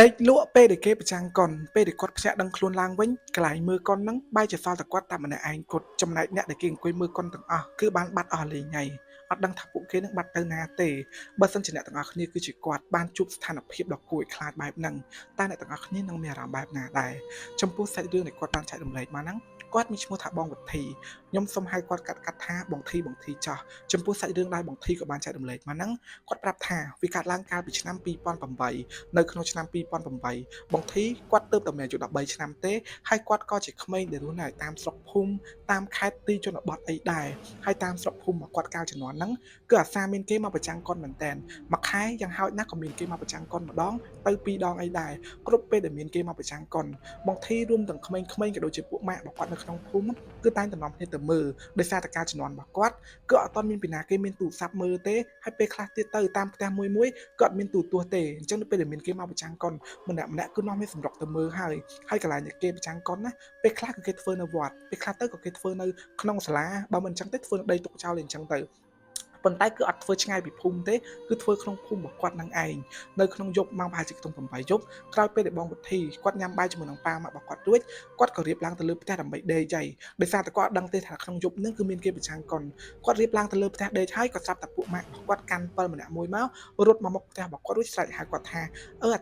ដេកលក់ពេលដែលគេប្រចាំងកុនពេលដែលគាត់ភ្ញាក់ដឹងខ្លួនឡើងវិញកន្លែងមើលកុនហ្នឹងបែរជាសល់តែគាត់តែម្នាក់ឯងគត់ចំណែកអ្នកដែលគេអង្គុយមើលកុនទាំងអស់គឺបានបាត់អស់លេងហើយអត់ដឹងថាពួកគេនឹងបាត់ទៅណាទេបើសិនជាអ្នកទាំងអស់គ្នាគឺជាគាត់បានជួបស្ថានភាពដ៏គួរឲ្យខ្លាចបែបហ្នឹងតើអ្នកទាំងអស់គ្នានឹងមានអារម្មណ៍បែបណាដែរចំពោះសាច់រឿងដែលគាត់បានចែករំលែកមកហ្នឹងគាត់មានឈ្មោះថាបងវុធីខ្ញុំសូមហៅគាត់កាត់ថាបងធីចោះចំពោះសាច់រឿងដែលបងធីក៏បានចែករំលែកមកហ្នឹងគាត់ប្រាប់ថាវាកាត់ឡើងកាលពីឆ្នាំ2008នៅក្នុងឆ្នាំ2008បងធីគាត់ទើបតែមានអាយុ13ឆ្នាំទេហើយគាត់ក៏ជាក្មេងដែលរស់នៅតាមស្រុកភូមិតាមខេត្តទីជនបទអីដែរហើយតាមស្រុកភូមិរបស់គាត់កាលជំនាន់ហ្នឹងគឺអាសាមានគេមកប្រចាំងគាត់មែនតែនមួយខែយ៉ាងហោចណាស់ក៏មានគេមកប្រចាំងគាត់ម្ដងទៅ2ដងអីដែរគ្រប់ពេលដែលមានគេមកប្រចាំងគាត់បងធីរួមទាំងក្មេងៗក៏ដូចជាពួកម៉ាក់របស់គាត់នៅក្នុងភូមិគឺតែងតែនាំគ្នាទៅមើលដោយសារតែការជំនាន់របស់គាត់គឺអត់ទាន់មានពីណាគេមានទូរស័ព្ទមើលទេហើយពេលខ្លះទៀតទៅតាមផ្ទះមួយក៏អត់មានទូរទស្សន៍ទេអញ្ចឹងនៅពេលដែលមានគេមកប្រចាំងគាត់ម្នាក់គឺនាំគ្នាសម្រុកទៅមើលហើយកន្លែងដែលគេប្រចាំងកុនណាពេលខ្លះគឺគេធ្វើនៅវត្តពេលខ្លះទៅក៏គេធ្វើនៅក្នុងសាលាបើមិនអញ្ចឹងទេធ្វើនៅដីទុកចោលអញ្ចឹងទៅប៉ុន្តែគឺអត់ធ្វើឆ្ងាយពីភូមិទេគឺធ្វើក្នុងភូមិរបស់គាត់នឹងឯងនៅក្នុងយប់ម៉ោងប្រហែលជាខ្ទង់8យប់ក្រោយពេលដែលបងវុធីគាត់ញ៉ាំបាយជាមួយនឹងប៉ាម៉ាក់របស់គាត់រួចគាត់ក៏រៀបឡើងទៅលើផ្ទះដើម្បីដេកចៃដោយសារតែគាត់អត់ដឹងទេថាក្នុងយប់ហ្នឹងគឺមានគេប្រចាំងកុនគាត់រៀបឡើងទៅលើផ្ទះដេកហើយក៏ស្រាប់តែពួកម៉ាក់របស់គាត់កាន់ពិលម្នាក់មួយមករត់មកមុខផ្ទះរបស់គាត់រួចស្រែកហៅគាត់ថាអ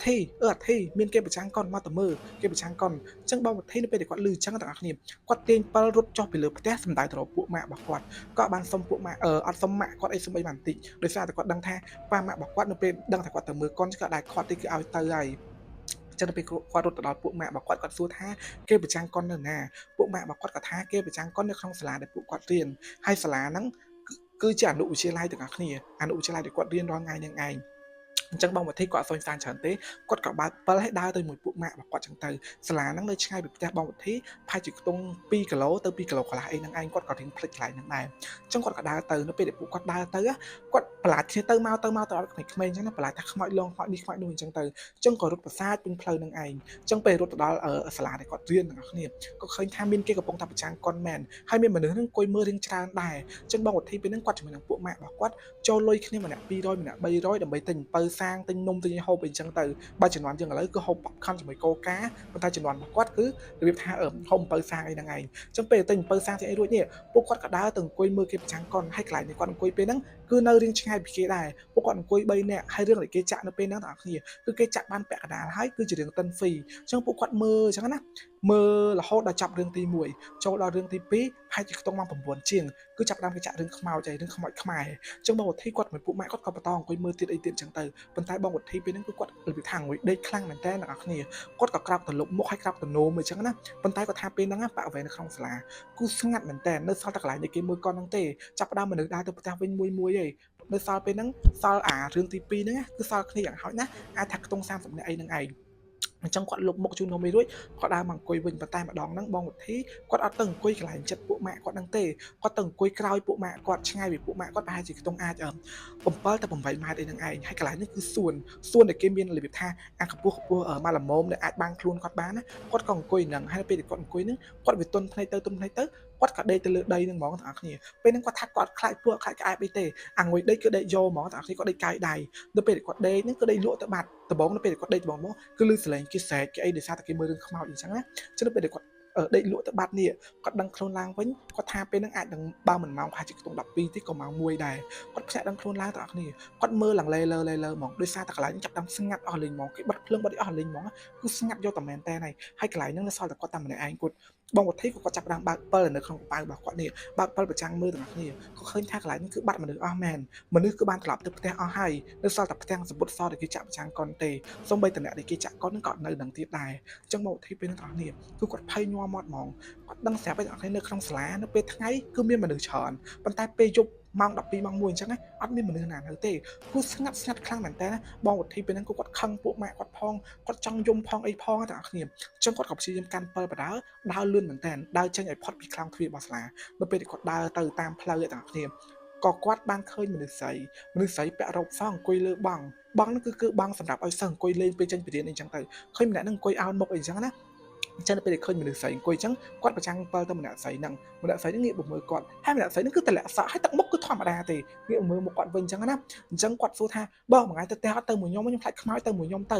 ាធីមានគេប្រចាំងកុនមកទៅមើលគេប្រចាំងកុនអញ្ចឹងបងវុធីនៅពេលដែលគាត់ឮអញ្ចឹងទាំងអស់គ្នាគាត់ទាញពិលរត់ចុះពីលើផ្ទះសម្ដៅទៅរកពួកម៉ាក់របស់គាត់ក៏បានសុំពួកម៉ាក់អត់សុំម៉ាក់គាត់អីសុំអីបានតិចដោយសារតែគាត់ដឹងថាប៉ាម៉ាក់របស់គាត់នៅពេលដឹងថាគាត់ទៅមើលកុនក៏ដែរគាត់ទីគឺឲ្យទៅហើយចឹងទៅពេលគាត់រត់ទៅដល់ពួកម៉ាក់របស់គាត់សួរថាគេប្រចាំងកុននៅណាពួកម៉ាក់របស់គាត់ក៏ថាគេប្រចាំងកុននៅក្នុងសាលាដែលពួកគាត់រៀនហើយសាលាហ្នឹងគឺជាអនុវិទ្យាល័យទាំងអស់គ្នាអនុវិទ្យាល័យដែលគាត់រៀនរាល់ថ្ងៃហ្នឹងឯងអញ្ចឹងបងវុធីគាត់អត់សូវសានច្រើនទេគាត់ក៏បើកពិលឲ្យដើរទៅមួយពួកម៉ាក់របស់គាត់អញ្ចឹងទៅសាលាហ្នឹងនៅឆ្ងាយពីផ្ទះបងវុធីប្រហែលជាខ្ទង់2គីឡូទៅ2គីឡូកន្លះអីហ្នឹងឯងគាត់ក៏រៀងភ្លេចកន្លែងហ្នឹងដែរអញ្ចឹងគាត់ក៏ដើរទៅនៅពេលដែលពួកគាត់ដើរទៅគាត់ប្រឡាត់គ្នាទៅមកទៅអត់ក្មេងៗអញ្ចឹងណាប្រឡាត់ថាខ្មោចលងខ្មោចនេះខ្មោចនោះអញ្ចឹងទៅអញ្ចឹងក៏រត់ប្រសាទពេញផ្លូវហ្នឹងឯងអញ្ចឹងពេលរត់ទៅដល់សាលាដែលគាត់រៀនទាំងអស់គ្នាក៏ឃើញថាមានគេកំពុងតែប្រចាំងកុនមែនហើយមានមនុស្សហ្នឹងអង្គុយមើលរៀងច្រើនដែរអញ្ចឹងបងវុធីពេលហ្នឹងគាត់ជាមួយនឹងពួកម៉ាក់របស់គាត់ចូលលុយគ្នាម្នាក់200ម្នាក់300ដើម្បីទិញអំពៅសាងទិញនំទិញហូបអីចឹងទៅបើជំនាន់យើងឥឡូវគឺហូប popcorn ជាមួយកូកាប៉ុន្តែជំនាន់របស់គាត់គឺរបៀបថាហូបអំពៅសាងអីហ្នឹងឯងអញ្ចឹងពេលទិញអំពៅសាងទីអីរួចនេះពួកគាត់ក៏ដើរទៅអង្គុយមើលគេប្រចាំងកុនហើយកន្លែងនេះគាត់អង្គុយពេលហ្នឹងគឺនៅរៀងឆ្ងាយពីគេដែរពួកគាត់អង្គុយ3នាក់ហើយរឿងដែលគេចាក់នៅពេលហ្នឹងទាំងអស់គ្នាគឺគេចាក់បានពាក់កណ្ដាលហើយគឺជារឿងតិនហ្វីអញ្ចឹងពួកគាត់មើលអញ្ចឹងណាមើលរហូតដល់ចប់រឿងទី1ចូលដល់រឿងទី2ប្រហែលជាខ្ទង់ម៉ោង9ជាងគឺចាប់ផ្ដើមគេចាក់រឿងខ្មោចហើយរឿងខ្មោចខ្មែរអញ្ចឹងបងវុធីគាត់មួយពួកម៉ាក់គាត់ក៏បន្តអង្គុយមើលទៀតអីទៀតអញ្ចឹងទៅប៉ុន្តែបងវុធីពេលហ្នឹងគឺគាត់របៀបថាអង្គុយដេកខ្លាំងមែនតើអ្នកនរគ្នាគាត់ក៏ក្រោកទៅលុបមុខហើយក្រោកទៅនោមអញ្ចឹងណាប៉ុន្តែគាត់ថាពេលហ្នឹងប៉ាវ៉ែនៅក្នុងសាលាគឺស្ងាត់មែនតើនៅសល់តែកន្លែងដែលគេមើលកនហ្នឹងទេចាប់ផ្ដើមមនុស្សដើរទៅផ្ទះវិញមួយហីនៅសល់ពេលហ្នឹងសល់អារឿងទី2ហ្នឹងគឺសល់គ្នាយ៉ាងហោចណាអាចថាខ្ទង់30នាក់អីហ្នឹងឯងអញ្ចឹងគាត់លុបមុខជូននំរួចគាត់ដើរមកអង្គុយវិញប៉ុន្តែម្ដងហ្នឹងបងវុធីគាត់អត់ទៅអង្គុយកន្លែងចិត្តពួកម៉ាក់គាត់ហ្នឹងទេគាត់ទៅអង្គុយក្រោយពួកម៉ាក់គាត់ឆ្ងាយពីពួកម៉ាក់គាត់ប្រហែលជាខ្ទង់អាច7ទៅ8ម៉ែត្រអីហ្នឹងឯងហើយកន្លែងនេះគឺសួនដែលគេមានរបៀបថាអាកម្ពស់មកល្មមដែលអាចបាំងខ្លួនគាត់បានណាគាត់ក៏អង្គុយហ្នឹងហើយពេលគាត់អង្គុយហ្នឹងគាត់វាទន់ភ្នែកទៅគាត់ក៏ដេកទៅលើដីហ្នឹងហ្មងទាំងអស់គ្នាពេលហ្នឹងគាត់ថាគាត់ខ្លាចពួកខ្លាចក្អែបអីទេអាងុយដេកគឺដេកយកហ្មងទាំងអស់គ្នាគាត់ដេកកាយដៃនៅពេលគាត់ដេកហ្នឹងគឺដេកលក់ទៅបាត់ដំបងនៅពេលគាត់ដេកដំបងមកគឺលឺសលេងគេស្រែកគេអីដោយសារតែគេមើលរឿងខ្មោចអញ្ចឹងណាចឹងនៅពេលគាត់ដេកលក់ទៅបាត់នេះគាត់ដឹងខ្លួនឡើងវិញគាត់ថាពេលហ្នឹងអាចនឹងបើមិនម៉ោងប្រហែលជាខ្ទង់12ទេក៏ម៉ោង1ដែរគាត់ភ្ញាក់ដឹងខ្លួនឡើងទាំងអស់គ្នាគាត់មើលឡើងលេលើហ្មងដោយសារតែកន្លែងចាប់ដល់ស្ងាត់អស់លេងហ្មងគេបិទភ្លើងបិទអស់លេងហ្មងគឺស្ងាត់យកតែមែនតែហើយកន្លែងហ្នឹងនៅសល់តែគាត់តែម្នាក់ឯងគាត់បងវុធីក៏គាត់ចាប់ដើមបើកពិលនៅក្នុងកប៉ៅរបស់គាត់នេះបើកពិលប្រចាំងមើលទាំងអស់គ្នាក៏ឃើញថាកន្លែងនេះគឺបាត់មនុស្សអស់មែនមនុស្សគឺបានត្រឡប់ទៅផ្ទះអស់ហើយនៅសល់តែផ្ទាំងសម្ពុតសដែលគេចាក់ប្រចាំងកុនទេសូម្បីតែអ្នកដែលគេចាក់កុនហ្នឹងក៏នៅនឹងទៀតដែរអញ្ចឹងបងវុធីពេលហ្នឹងទាំងអស់គ្នាគឺគាត់ភ័យញ័រមាត់ហ្មងគាត់ដឹងស្រាប់តែទាំងអស់គ្នានៅក្នុងសាលានៅពេលថ្ងៃគឺមានមនុស្សច្រើនប៉ុន្តែពេលយប់ម៉ោង12ម៉ោង1អញ្ចឹងណាអត់មានមនុស្សណានៅទេគឺស្ងាត់ខ្លាំងមែនតើបងវុធីពេលហ្នឹងគាត់ខឹងពួកម៉ាក់គាត់ផងគាត់ចង់យំផងអីផងទាំងអស់គ្នាអញ្ចឹងគាត់ក៏ព្យាយាមកាន់ពិលបដើរលឿនមែនតើដើរចេញឲ្យផុតពីខ្លោងទ្វាររបស់សាលានៅពេលដែលគាត់ដើរទៅតាមផ្លូវទាំងអស់គ្នាក៏គាត់បានឃើញមនុស្សស្រីពាក់រ៉ូបសអង្គុយលើបង់ហ្នឹងគឺបង់សម្រាប់ឲ្យសិស្សអង្គុយលេងពេលចេញពីរៀនអីចឹងទៅឃើញម្នាក់ហ្នឹងអង្គុយអោនមុខអីចឹងណាអញ្ចឹងពេលឃើញមនុស្សស្រីអង្គុយអញ្ចឹងគាត់ប្រចាំង7ទៅម្នាក់ស្រីហ្នឹងងាកមើលគាត់ហើយម្នាក់ស្រីហ្នឹងគឺតម្លាក់សក់ហើយទឹកមុខគឺធម្មតាទេងាកមើលមុខគាត់វិញអញ្ចឹងណាអញ្ចឹងគាត់សួរថាបងមួយថ្ងៃទៅផ្ទះអត់ទៅមួយខ្ញុំខ្លាចខ្មោចទៅមួយខ្ញុំទៅ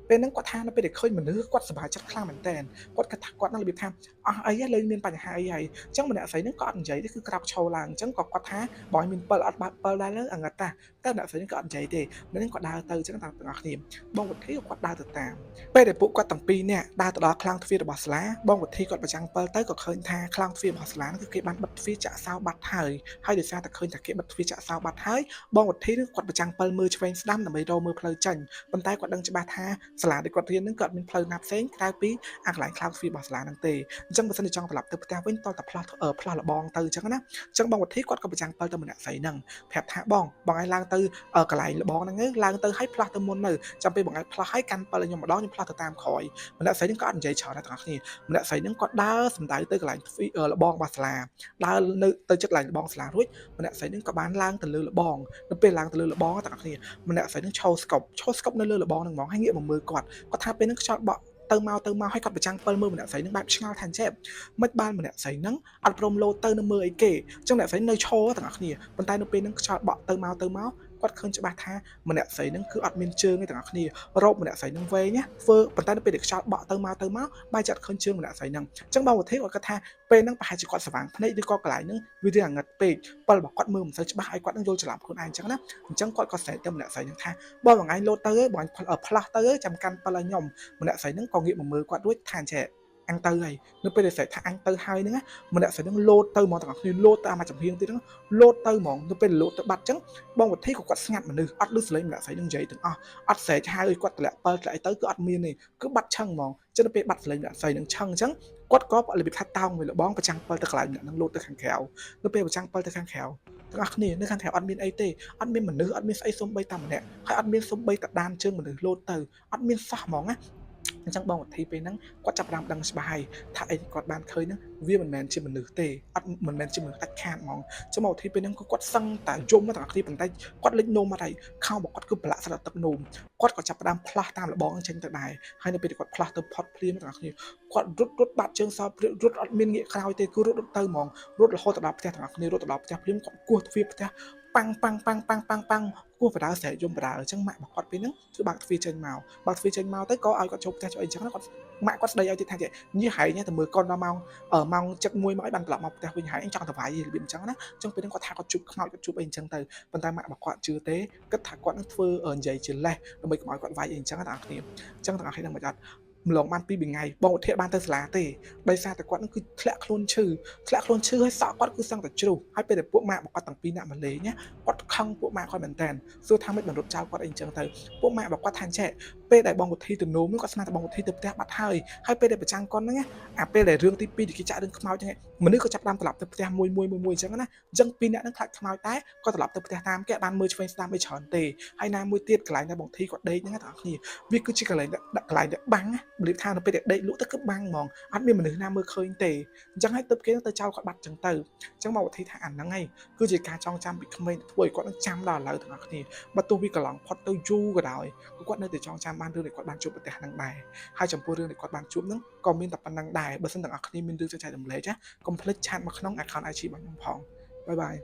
ពេលហ្នឹងគាត់ថានៅពេលដែលឃើញមនុស្សគាត់សប្បាយចិត្តខ្លាំងមែនតើគាត់គិតថាគាត់នឹងរបៀបថាអស់អីលេងមានបញ្ហាអីហើយអញ្ចឹងម្នាក់ស្រីហ្នឹងក៏អត់និយាយទេគឺក្រោកឈរឡើងអញ្ចឹងក៏គាត់ថាបើឲ្យមាន7អត់បើក7ដែរលើអង្កត់តាតែម្នាក់ស្រីហ្នឹងក៏អត់និយាយទេម្នាក់ហ្នឹងក៏ដើរទៅអញ្ចឹងទាំងអស់គ្នាបងវិធីក៏គាត់ដើរទៅតាមពេលដែលពួកគាត់ទាំងពីរនាក់ដើរទៅដល់ខ្លោងទ្វាររបស់សាលាបងវិធីគាត់ប្រចាំង7ទៅក៏ឃើញថាខ្លោងទ្វាររបស់សាលាហ្នឹងគឺគេបានបិទទ្វារចាក់សោបាត់ហើយដោយសារតែឃើញថាគេបិទទ្វារចាក់សោបាត់ហើយបងវិធីនឹងគាត់ប្រចាំង7មើលឆ្វេងស្ដាំដើម្បីរកមើលផ្លូវចេញប៉ុន្តែគាត់ដឹងច្បាស់ថាសាលាដែលគាត់រៀនហ្នឹងក៏អត់មានផ្លូវណាផ្សេងក្រៅពីអាកន្លែងខ្លោងទ្វាររបស់សាលាហ្នឹងទេអញ្ចឹងបើសិនជាចង់ត្រឡប់ទៅផ្ទះវិញតតែផ្លាស់លបងទៅអញ្ចឹងណាអញ្ចឹងបងវិធីគាត់ក៏ប្រចាំង7ទៅម្នាក់ស្រីហ្នឹងប្រាប់ថាបងឲ្យឡើងទៅកន្លែងលបងហ្នឹងឡើងទៅឲ្យផ្លាស់ទៅមុននៅចាំពេលបងឲ្យផ្លាស់ឲ្យកាន់7ឲ្យខ្ញុំម្ដងខ្ញុំផ្លាស់ទៅតាមក្រោយម្នាក់ស្រីហ្នឹងក៏អត់និយាយច្រើនដែរទាំងអស់គ្នាម្នាក់ស្រីហ្នឹងគាត់ដើរសំដៅទៅកន្លែងទ្វារលបងរបស់សាលាដើរនៅទៅជិតកន្លែងលបងសាលារួចម្នាក់ស្រីហ្នឹងក៏បានឡើងទៅលើលបងនៅពេលឡើងទៅលើលបងទាំងអស់គ្នាម្នាក់ស្រីហ្នឹងឈរស្កប់នៅលើលបងហ្នឹងហ្មងហើយងាកមកមើលគាត់ថាពេលហ្នឹងខ្យល់បក់ទៅមកឲ្យគាត់ប្រចាំង7មើលម្នាក់ស្រីហ្នឹងបែបឆ្ងល់ថាចេះមិនបានម្នាក់ស្រីហ្នឹងអត់ព្រមលោតទៅនៅមើលអីគេអញ្ចឹងម្នាក់ស្រីនៅឈរទាំងអស់គ្នាប៉ុន្តែនៅពេលហ្នឹងខ្យល់បក់ទៅមកគាត់ឃើញច្បាស់ថាម្នាក់ស្រីហ្នឹងគឺអត់មានជើងទេទាំងអស់គ្នារោបម្នាក់ស្រីហ្នឹងវែងណាធ្វើប៉ុន្តែនៅពេលដែលខ្យល់បក់ទៅមកបែរចាត់ឃើញជើងម្នាក់ស្រីហ្នឹងអញ្ចឹងបងវិធីគាត់គិតថាពេលហ្នឹងប្រហែលជាគាត់ស្វាងភ្នែកឬក៏កន្លែងហ្នឹងវារៀងអាងឹតពេកពេលរបស់គាត់មើលមិនសូវច្បាស់ឲ្យគាត់នឹងយល់ច្រឡំខ្លួនឯងអញ្ចឹងណាអញ្ចឹងគាត់ក៏ស្រែកទៅម្នាក់ស្រីហ្នឹងថាបងថ្ងៃលោតទៅបងផ្លាស់ទៅចាំកាន់7ឲ្យខ្ញុំម្នាក់ស្រីហ្នឹងក៏ងាកមកមើលគាត់រួចថាចេះអញទៅហើយនៅពេលដែលស្រែកថាអញទៅហើយហ្នឹងម្នាក់ស្រីហ្នឹងលោតទៅហ្មងទាំងអស់គ្នាលោតទៅអាមកចំហៀងទៀតហ្នឹងលោតទៅហ្មងនៅពេលលោតទៅបាត់អញ្ចឹងបងវិធីក៏គាត់ស្ងាត់មនុស្សអត់ឮសំឡេងម្នាក់ស្រីហ្នឹងនិយាយទាំងអស់អត់ស្រែកហៅឲ្យគាត់តម្លាក់7ទៅគឺអត់មានទេគឺបាត់ឆឹងហ្មងចឹងនៅពេលបាត់សំឡេងម្នាក់ស្រីហ្នឹងឆឹងអញ្ចឹងគាត់ក៏របៀបថាតោងមួយលបងប្រចាំង7ទៅកន្លែងម្នាក់ហ្នឹងលោតទៅខាងក្រៅនៅពេលប្រចាំង7ទៅខាងក្រៅទាំងអស់គ្នានៅខាងក្រៅអត់មានអីទេអត់មានមនុស្សអត់មានស្អីសំបីតែម្នាក់ហើយអត់មានសំបីតែដានជើងមនុស្សលោតទៅអត់មានសោះហ្មងណាអញ្ចឹងបងវិធីពេលហ្នឹងគាត់ចាប់ផ្ដើមដឹងច្បាស់ហើយថាអីគាត់បានឃើញហ្នឹងវាមិនមែនជាមនុស្សទេអត់មិនមែនជាមនុស្សដាច់ខាតហ្មងចាំបងវិធីពេលហ្នឹងគាត់សឹងតែយំមកទាំងអស់គ្នាប៉ុន្តែគាត់លេចនោមមកហើយខោរបស់គាត់គឺប្រឡាក់ស្រាទឹកនោមគាត់ក៏ចាប់ផ្ដើមផ្លាស់តាមលបងចេញទៅដែរហើយនៅពេលគាត់ផ្លាស់ទៅផុតភ្លាមទាំងអស់គ្នាគាត់រត់បាត់ជើងសោរត់អត់មានងាកក្រោយទេគឺរត់ទៅហ្មងរត់រហូតដល់ផ្ទះទាំងអស់គ្នារត់ទៅដល់ផ្ទះភ្លាមគាត់គោះទ្វារផ្ទះប៉ាំងគោះបដាស្រែកយំបដាអញ្ចឹងម៉ាក់របស់គាត់ពេលហ្នឹងគឺបើកទ្វារចេញមកទៅក៏ឲ្យគាត់ចូលផ្ទះចូលអីអញ្ចឹងគាត់ម៉ាក់គាត់ស្ដីឲ្យទៀតថាញីហែងទៅមើលកូនដល់ម៉ោងចឹក1មកឲ្យបានត្រឡប់មកផ្ទះវិញហើយអញ្ចឹងទៅវាយរបៀបអញ្ចឹងណាអញ្ចឹងពេលហ្នឹងគាត់ថាគាត់ជប់ខ្មោចគាត់ជប់អីអញ្ចឹងទៅប៉ុន្តែម៉ាក់របស់គាត់ជឿទេគិតថាគាត់នឹងធ្វើនិយាយជាលេសដើម្បីកុំឲ្យគាត់វាយអីអញ្ចឹងទាំងអស់គ្នាអញ្ចឹងទាំងអស់គ្នានឹងមិនអត់ម្លងបាន2ថ្ងៃបងឧទាហរណ៍បានទៅសាលាទេដោយសារតែគាត់នឹងគឺធ្លាក់ខ្លួនឈឺហើយសក់គាត់គឺសឹងតែជ្រុះហើយពេលដែលពួកម៉ាក់របស់គាត់ទាំងពីរនាក់មកលេងណាគាត់ខឹងពួកម៉ាក់គាត់មែនតើសួរថាមិនបានរត់ចោលគាត់អីអញ្ចឹងទៅពួកម៉ាក់របស់គាត់ថាចេះពេលដែលបងឧទ្ធីទៅនោមនោះគាត់ស្មានតែបងឧទ្ធីទៅផ្ទះបាត់ហើយពេលដែលប្រចាំងកុនហ្នឹងអាពេលដែលរឿងទី2ទីគេចាក់រឿងខ្មោចហ្នឹងមនុស្សក៏ចាប់តាមត្រឡប់ទៅផ្ទះមួយអញ្ចឹងណាអញ្ចឹងពីរនាក់ហ្នឹងខ្លាចខ្មោចតែគាត់ត្រឡប់ទៅផ្ទះតាមគេបានមើលឆ្វេងស្ដាំអីច្រើនទេហើយណាមួយទៀតកន្លែងដែលបងឧទ្ធីគាត់ដេកហ្នឹងទាំងអស់គ្នាវាគឺជាកន្លែងដែលបាំងបលីបថានៅពេលដែលដេកលក់ទៅគឺបាំងហ្មងអត់មានមនុស្សណាមើលឃើញទេអញ្ចឹងហើយទៅគេទៅចោលគាត់បាត់អញ្ចឹងទៅអញ្ចឹងមកឧទ្ធីថាអាហ្នឹងហើយគឺជាការចងចាំពីក្មេងធ្វើឲ្យគាត់នឹងចាំដល់ឥឡូវទាំងអស់គ្នាបើទោះវាកន្លងផុតទៅយូរក៏ដោយគាត់នៅតែចងចាំបានរឿងដែលគាត់បានជួបប្រទេសហ្នឹងដែរហើយចំពោះរឿងដែលគាត់បានជួបហ្នឹងក៏មានតែប៉ុណ្្នឹងដែរបើសិនទាំងអស់គ្នាមានរឿងចែករំលែកណាកុំភ្លេចឆាតមកក្នុង account IG របស់ខ្ញុំផងបាយបាយ